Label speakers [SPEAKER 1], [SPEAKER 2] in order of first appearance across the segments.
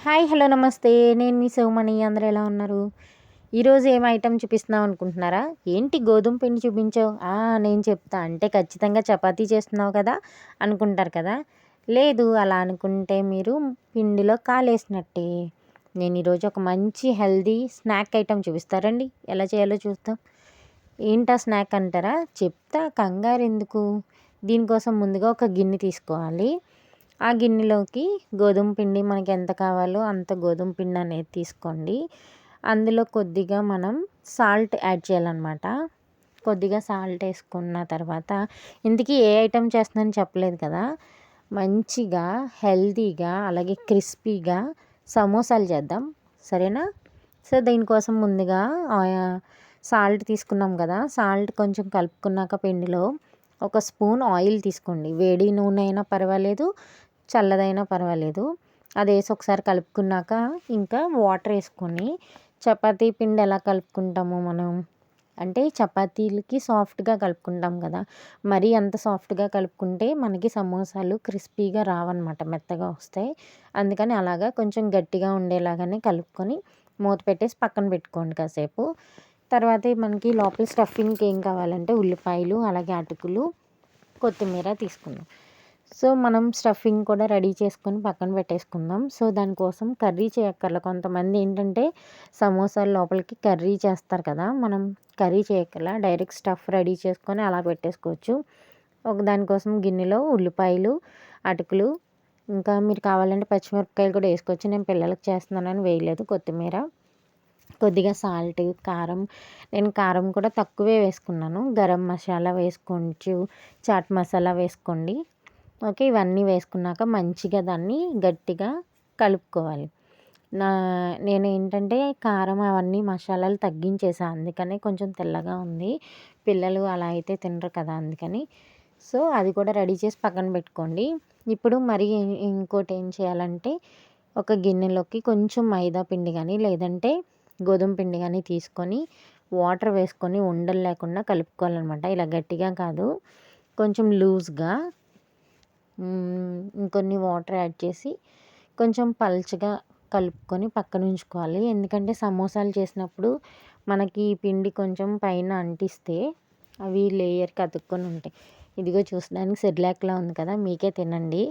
[SPEAKER 1] Hi hello నమస్తే. నేను మీ శివమణి. అందరూ ఎలా ఉన్నారు? ఈరోజు ఏం ఐటెం చూపిస్తున్నావు అనుకుంటున్నారా? ఏంటి గోధుమ పిండి చూపించావు? నేను చెప్తా. అంటే ఖచ్చితంగా చపాతీ చేస్తున్నావు కదా అనుకుంటారు కదా. లేదు, అలా అనుకుంటే మీరు పిండిలో కాలేసినట్టే. నేను ఈరోజు ఒక మంచి హెల్దీ స్నాక్ ఐటెం చూపిస్తారండి. ఎలా చేయాలో చూద్దాం. ఏంటా స్నాక్ అంటారా? చెప్తా, కంగారు ఎందుకు. దీనికోసం ముందుగా ఒక గిన్నె తీసుకోవాలి. ఆ గిన్నెలోకి గోధుమ పిండి మనకి ఎంత కావాలో అంత గోధుమ పిండి అనేది తీసుకోండి. అందులో కొద్దిగా మనం సాల్ట్ యాడ్ చేయాలన్నమాట. కొద్దిగా సాల్ట్ వేసుకున్న తర్వాత, ఇంతకీ ఏ ఐటెం చేస్తున్నానని చెప్పలేదు కదా. మంచిగా హెల్తీగా అలాగే క్రిస్పీగా సమోసాలు చేద్దాం, సరేనా? సో దీనికోసం ముందుగా సాల్ట్ తీసుకున్నాం కదా. సాల్ట్ కొంచెం కలుపుకున్నాక పిండిలో ఒక స్పూన్ ఆయిల్ తీసుకోండి. వేడి నూనె అయినా పర్వాలేదు, చల్లదైనా పర్వాలేదు. అది వేసి ఒకసారి కలుపుకున్నాక ఇంకా వాటర్ వేసుకొని, చపాతీ పిండి ఎలా కలుపుకుంటామో మనం, అంటే చపాతీలకి సాఫ్ట్గా కలుపుకుంటాం కదా. మరీ అంత సాఫ్ట్గా కలుపుకుంటే మనకి సమోసాలు క్రిస్పీగా రావన్నమాట, మెత్తగా వస్తాయి. అందుకని అలాగా కొంచెం గట్టిగా ఉండేలాగానే కలుపుకొని మూత పెట్టేసి పక్కన పెట్టుకోండి కాసేపు. తర్వాత మనకి లోపల స్టఫింగ్కి ఏం కావాలంటే ఉల్లిపాయలు, అలాగే అటుకులు, కొత్తిమీర తీసుకుందాం. సో మనం స్టఫింగ్ కూడా రెడీ చేసుకొని పక్కన పెట్టేసుకుందాం. సో దానికోసం కర్రీ చేయక్కర్ల. కొంతమంది ఏంటంటే సమోసాల లోపలికి కర్రీ చేస్తారు కదా. మనం కర్రీ చేయక్కర్లా, డైరెక్ట్ స్టఫ్ రెడీ చేసుకొని అలా పెట్టేసుకోవచ్చు. దానికోసం గిన్నెలో ఉల్లిపాయలు, అటుకులు, ఇంకా మీరు కావాలంటే పచ్చిమిరపకాయలు కూడా వేసుకోవచ్చు. నేను పిల్లలకి చేస్తున్నానని వేయలేదు. కొత్తిమీర, కొద్దిగా సాల్ట్, కారం. నేను కారం కూడా తక్కువే వేసుకున్నాను. గరం మసాలా వేసుకోవచ్చు, చాట్ మసాలా వేసుకోండి. ఓకే, ఇవన్నీ వేసుకున్నాక మంచిగా దాన్ని గట్టిగా కలుపుకోవాలి. నేను ఏంటంటే కారం అవన్నీ మసాలాలు తగ్గించేసా, అందుకని కొంచెం తెల్లగా ఉంది. పిల్లలు అలా అయితే తినరు కదా, అందుకని. సో అది కూడా రెడీ చేసి పక్కన పెట్టుకోండి. ఇప్పుడు మరి ఇంకోటి ఏం చేయాలంటే, ఒక గిన్నెలోకి కొంచెం మైదా పిండి కానీ లేదంటే గోధుమ పిండి కానీ తీసుకొని వాటర్ వేసుకొని ఉండలు లేకుండా కలుపుకోవాలన్నమాట. ఇలా గట్టిగా కాదు, కొంచెం లూజ్గా. ఇంకొన్ని వాటర్ యాడ్ చేసి కొంచెం పల్చగా కలుపుకొని పక్కన ఉంచుకోవాలి. ఎందుకంటే సమోసాలు చేసినప్పుడు మనకి ఈ పిండి కొంచెం పైన అంటిస్తే అవి లేయర్కి అతుక్కొని ఉంటాయి. ఇదిగో చూసడానికి సెర్లాక్లా ఉంది కదా, మీకే తినండి.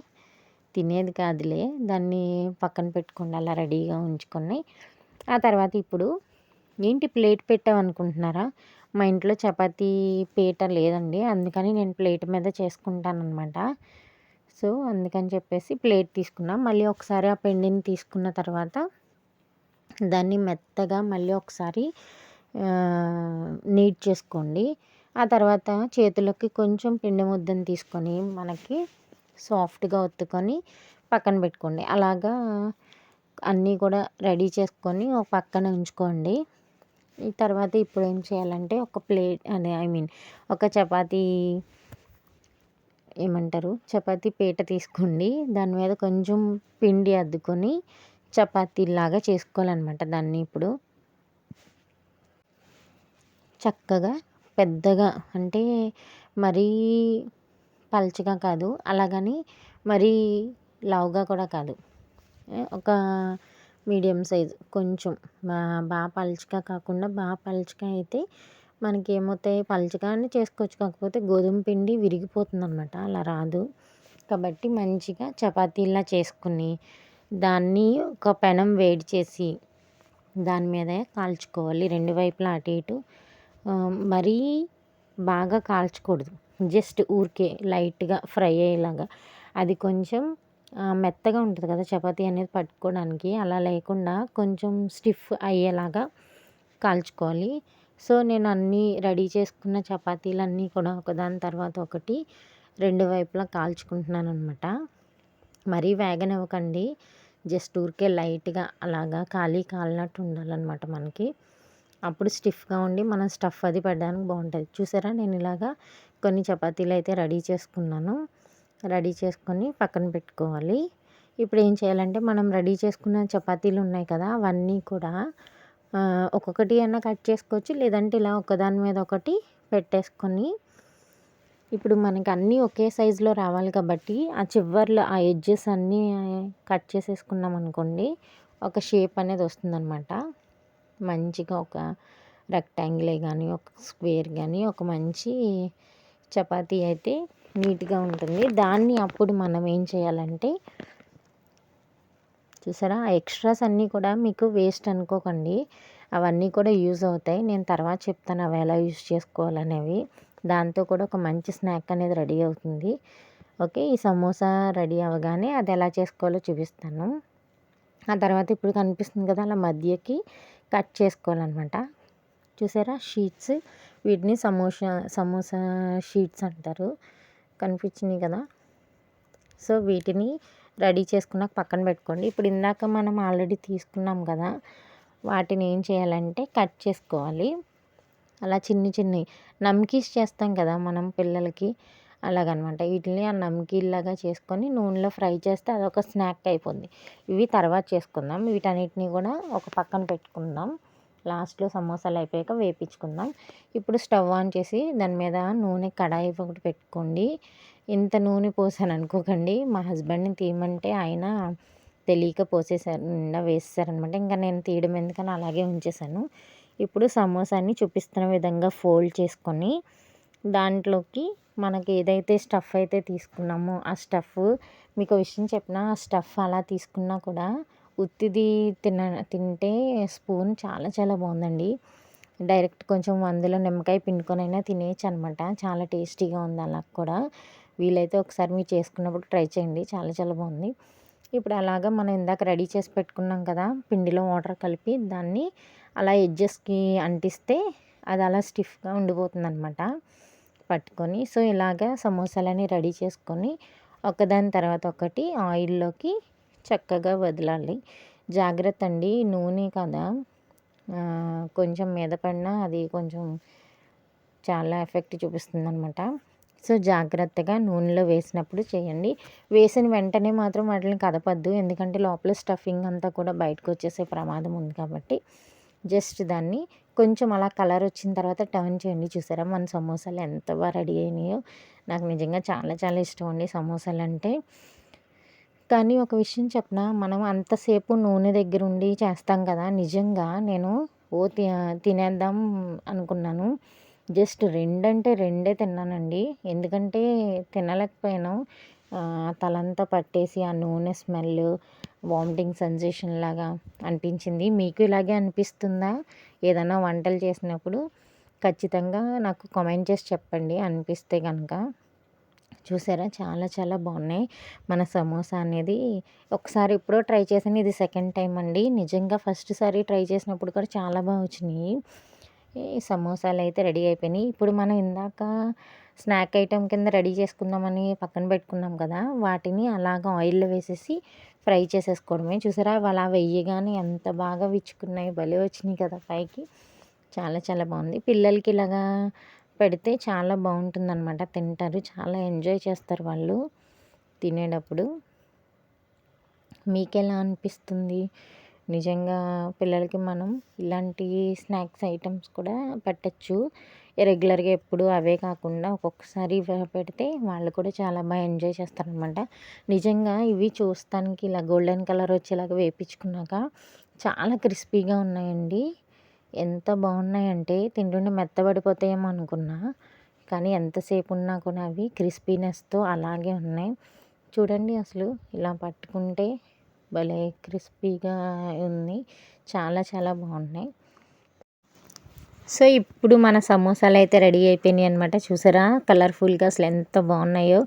[SPEAKER 1] తినేది కాదులే, దాన్ని పక్కన పెట్టుకోండి అలా రెడీగా ఉంచుకొని. ఆ తర్వాత ఇప్పుడు ఏంటి ప్లేట్ పెట్టామనుకుంటున్నారా? మా ఇంట్లో చపాతీ పీట లేదండి, అందుకని నేను ప్లేట్ మీద చేసుకుంటానన్నమాట. సో అందుకని చెప్పేసి ప్లేట్ తీసుకున్నాం. మళ్ళీ ఒకసారి ఆ పిండిని తీసుకున్న తర్వాత దాన్ని మెత్తగా మళ్ళీ ఒకసారి నీట్ చేసుకోండి. ఆ తర్వాత చేతులకి కొంచెం పిండి ముద్దను తీసుకొని మనకి సాఫ్ట్గా ఒత్తుకొని పక్కన పెట్టుకోండి. అలాగా అన్నీ కూడా రెడీ చేసుకొని ఒక పక్కన ఉంచుకోండి. ఈ తర్వాత ఇప్పుడు ఏం చేయాలంటే ఒక ప్లేట్ అదే ఒక చపాతీ పీట తీసుకోండి. దాని మీద కొంచెం పిండి అద్దుకొని చపాతీలాగా చేసుకోవాలన్నమాట. దాన్ని ఇప్పుడు చక్కగా పెద్దగా, అంటే మరీ పల్చగా కాదు, అలాగని మరీ లావుగా కూడా కాదు, ఒక మీడియం సైజ్. కొంచెం బాగా పల్చగా కాకుండా, బాగా పల్చగా అయితే మనకి ఏమవుతాయి, పల్చగా అని చేసుకోవచ్చు, కాకపోతే గోధుమ పిండి విరిగిపోతుంది అనమాట, అలా రాదు. కాబట్టి మంచిగా చపాతీలా చేసుకుని దాన్ని ఒక పెనం వేడి చేసి దాని మీద కాల్చుకోవాలి, రెండు వైపులా అటు ఇటు. మరీ బాగా కాల్చకూడదు, జస్ట్ ఊరికే లైట్గా ఫ్రై అయ్యేలాగా. అది కొంచెం మెత్తగా ఉంటుంది కదా చపాతీ అనేది పట్టుకోవడానికి, అలా లేకుండా కొంచెం స్టిఫ్ అయ్యేలాగా కాల్చుకోవాలి. సో నేను అన్నీ రెడీ చేసుకున్న చపాతీలన్నీ కూడా ఒకదాని తర్వాత ఒకటి రెండు వైపులా కాల్చుకుంటున్నాను అనమాట. మరీ వేగనివ్వకండి, జస్ట్ ఊరికే లైట్గా అలాగా కాలినట్టు ఉండాలన్నమాట మనకి. అప్పుడు స్టిఫ్గా ఉండి మనం స్టఫ్ అది పెట్టడానికి బాగుంటుంది. చూసారా, నేను ఇలాగా కొన్ని చపాతీలు అయితే రెడీ చేసుకున్నాను. రెడీ చేసుకొని పక్కన పెట్టుకోవాలి. ఇప్పుడు ఏం చేయాలంటే, మనం రెడీ చేసుకున్న చపాతీలు ఉన్నాయి కదా, అవన్నీ కూడా ఒక్కొక్కటి అయినా కట్ చేసుకోవచ్చు, లేదంటే ఇలా ఒకదాని మీద ఒకటి పెట్టేసుకొని ఇప్పుడు మనకి అన్నీ ఒకే సైజులో రావాలి కాబట్టి ఆ చివర్లో ఆ ఎడ్జెస్ అన్నీ కట్ చేసేసుకున్నాం అనుకోండి, ఒక షేప్ అనేది వస్తుందన్నమాట. మంచిగా ఒక రెక్టాంగిలే కానీ, ఒక స్క్వేర్ కానీ, ఒక మంచి చపాతీ అయితే నీట్గా ఉంటుంది. దాన్ని అప్పుడు మనం ఏం చేయాలంటే, చూసారా ఆ ఎక్స్ట్రాస్ అన్నీ కూడా మీకు వేస్ట్ అనుకోకండి, అవన్నీ కూడా యూజ్ అవుతాయి. నేను తర్వాత చెప్తాను అవి ఎలా యూజ్ చేసుకోవాలనేవి. దాంతో కూడా ఒక మంచి స్నాక్ అనేది రెడీ అవుతుంది. ఓకే, ఈ సమోసా రెడీ అవ్వగానే అది ఎలా చేసుకోవాలో చూపిస్తాను. ఆ తర్వాత ఇప్పుడు కనిపిస్తుంది కదా, అలా మధ్యకి కట్ చేసుకోవాలన్నమాట. చూసారా షీట్స్, వీటిని సమోసా షీట్స్ అంటారు. కనిపించినాయి కదా. సో వీటిని రెడీ చేసుకున్నాక పక్కన పెట్టుకోండి. ఇప్పుడు ఇందాక మనం ఆల్రెడీ తీసుకున్నాం కదా, వాటిని ఏం చేయాలంటే కట్ చేసుకోవాలి. అలా చిన్ని నమ్కీస్ చేస్తాం కదా మనం పిల్లలకి, అలాగనమాట. వీటిని ఆ నమ్కీల్లాగా చేసుకొని నూనెలో ఫ్రై చేస్తే అదొక స్నాక్ అయిపోద్ది. ఇవి తర్వాత చేసుకుందాం. వీటన్నిటిని కూడా ఒక పక్కన పెట్టుకుందాం. లాస్ట్లో సమోసాలు అయిపోయాక వేపించుకుందాం. ఇప్పుడు స్టవ్ ఆన్ చేసి దాని మీద నూనె కడాయి ఒకటి పెట్టుకోండి. ఇంత నూనె పోసాను అనుకోకండి, మా హస్బెండ్ని తీయమంటే ఆయన తెలియక పోసేసారు, నిండా వేసేసారనమాట. ఇంకా నేను తీయడం ఎందుకని అలాగే ఉంచేసాను. ఇప్పుడు సమోసాని చూపిస్తున్న విధంగా ఫోల్డ్ చేసుకొని దాంట్లోకి మనకి ఏదైతే స్టఫ్ అయితే తీసుకున్నామో ఆ స్టఫ్, మీకు విషయం చెప్పిన, ఆ స్టఫ్ అలా తీసుకున్నా కూడా ఉత్తిది తింటే స్పూన్ చాలా చాలా బాగుందండి. డైరెక్ట్ కొంచెం అందులో నిమ్మకాయ పిండుకొనైనా తినేయచ్చు అనమాట. చాలా టేస్టీగా ఉంది. అలా కూడా వీలైతే ఒకసారి మీరు చేసుకున్నప్పుడు ట్రై చేయండి, చాలా చాలా బాగుంది. ఇప్పుడు అలాగా మనం ఇందాక రెడీ చేసి పెట్టుకున్నాం కదా, పిండిలో వాటర్ కలిపి దాన్ని అలా ఎడ్జెస్కి అంటిస్తే అది అలా స్టిఫ్గా ఉండిపోతుంది అనమాట పట్టుకొని. సో ఇలాగా సమోసాలని రెడీ చేసుకొని ఒకదాని తర్వాత ఒకటి ఆయిల్లోకి చక్కగా వదలాలి. జాగ్రత్త అండి, నూనె కదా, కొంచెం మీద పడినా అది కొంచెం చాలా ఎఫెక్ట్ చూపిస్తుంది అనమాట. సో జాగ్రత్తగా నూనెలో వేసినప్పుడు చేయండి. వేసిన వెంటనే మాత్రం వాటిని కదపద్దు, ఎందుకంటే లోపల స్టఫింగ్ అంతా కూడా బయటకు వచ్చేసే ప్రమాదం ఉంది కాబట్టి జస్ట్ దాన్ని కొంచెం అలా కలర్ వచ్చిన తర్వాత టర్న్ చేయండి. చూసారా మన సమోసాలు ఎంత బాగా రెడీ అయినాయో. నాకు నిజంగా చాలా చాలా ఇష్టం అండి సమోసాలు అంటే. కానీ ఒక విషయం చెప్పనా, మనం అంతసేపు నూనె దగ్గర ఉండి చేస్తాం కదా, నిజంగా నేను తినేద్దాం అనుకున్నాను. జస్ట్ 2 అంటే 2 తిన్నానండి. ఎందుకంటే తినలేకపోయాను. తలంతా పట్టేసి ఆ నూనె స్మెల్, వామిటింగ్ సెన్సేషన్ లాగా అనిపించింది. మీకు ఇలాగే అనిపిస్తుందా? ఏదైనా వంటలు చేసినప్పుడు ఖచ్చితంగా నాకు కామెంట్ చేసి చెప్పండి అనిపిస్తే కనుక. చూసారా చాలా చాలా బాగున్నాయి మన సమోసా అనేది. ఒకసారి ఎప్పుడో ట్రై చేశాను, ఇది సెకండ్ టైం అండి. నిజంగా ఫస్ట్ సారి ట్రై చేసినప్పుడు కూడా చాలా బాగా వచ్చినాయి. ఈ సమోసాలు అయితే రెడీ అయిపోయినాయి. ఇప్పుడు మనం ఇందాక స్నాక్ ఐటెం కింద రెడీ చేసుకుందామని పక్కన పెట్టుకున్నాం కదా, వాటిని అలాగా ఆయిల్లో వేసేసి ఫ్రై చేసేసుకోవడమే. చూసారా అలా వెయ్యగానే ఎంత బాగా విచ్చుకున్నాయి, భలే వచ్చినాయి కదా పైకి. చాలా చాలా బాగుంది. పిల్లలకి ఇలాగా పెడితే చాలా బాగుంటుందన్నమాట, తింటారు, చాలా ఎంజాయ్ చేస్తారు వాళ్ళు తినేటప్పుడు. మీకెలా అనిపిస్తుంది? నిజంగా పిల్లలకి మనం ఇలాంటి స్నాక్స్ ఐటమ్స్ కూడా పెట్టచ్చు. రెగ్యులర్గా ఎప్పుడు అవే కాకుండా ఒక్కొక్కసారి పెడితే వాళ్ళు కూడా చాలా బాగా ఎంజాయ్ చేస్తారనమాట. నిజంగా ఇవి చూస్తానికి ఇలా గోల్డెన్ కలర్ వచ్చేలాగా వేయించుకున్నాక చాలా క్రిస్పీగా ఉన్నాయండి. ఎంత బాగున్నాయంటే తింటుంటే మెత్తబడిపోతాయేమో అనుకున్నా, కానీ ఎంతసేపు ఉన్నా కూడా అవి క్రిస్పీనెస్తో అలాగే ఉన్నాయి. చూడండి అసలు ఇలా పట్టుకుంటే భలే క్రిస్పీగా ఉంది. చాలా చాలా బాగున్నాయి. సో ఇప్పుడు మన సమోసాలు అయితే రెడీ అయిపోయినాయి అనమాట. చూసారా కలర్ఫుల్గా అసలు ఎంత బాగున్నాయో.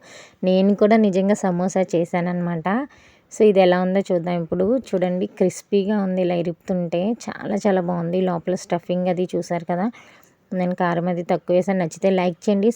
[SPEAKER 1] నేను కూడా నిజంగా సమోసా చేశానన్నమాట. సో ఇది ఎలా ఉందో చూద్దాం. ఇప్పుడు చూడండి క్రిస్పీగా ఉంది, ఇలా ఇరుపుతుంటే చాలా చాలా బాగుంది. లోపల స్టఫింగ్ అది చూసారు కదా. నేను కారం అది తక్కువ వేసాను. నచ్చితే లైక్ చేయండి.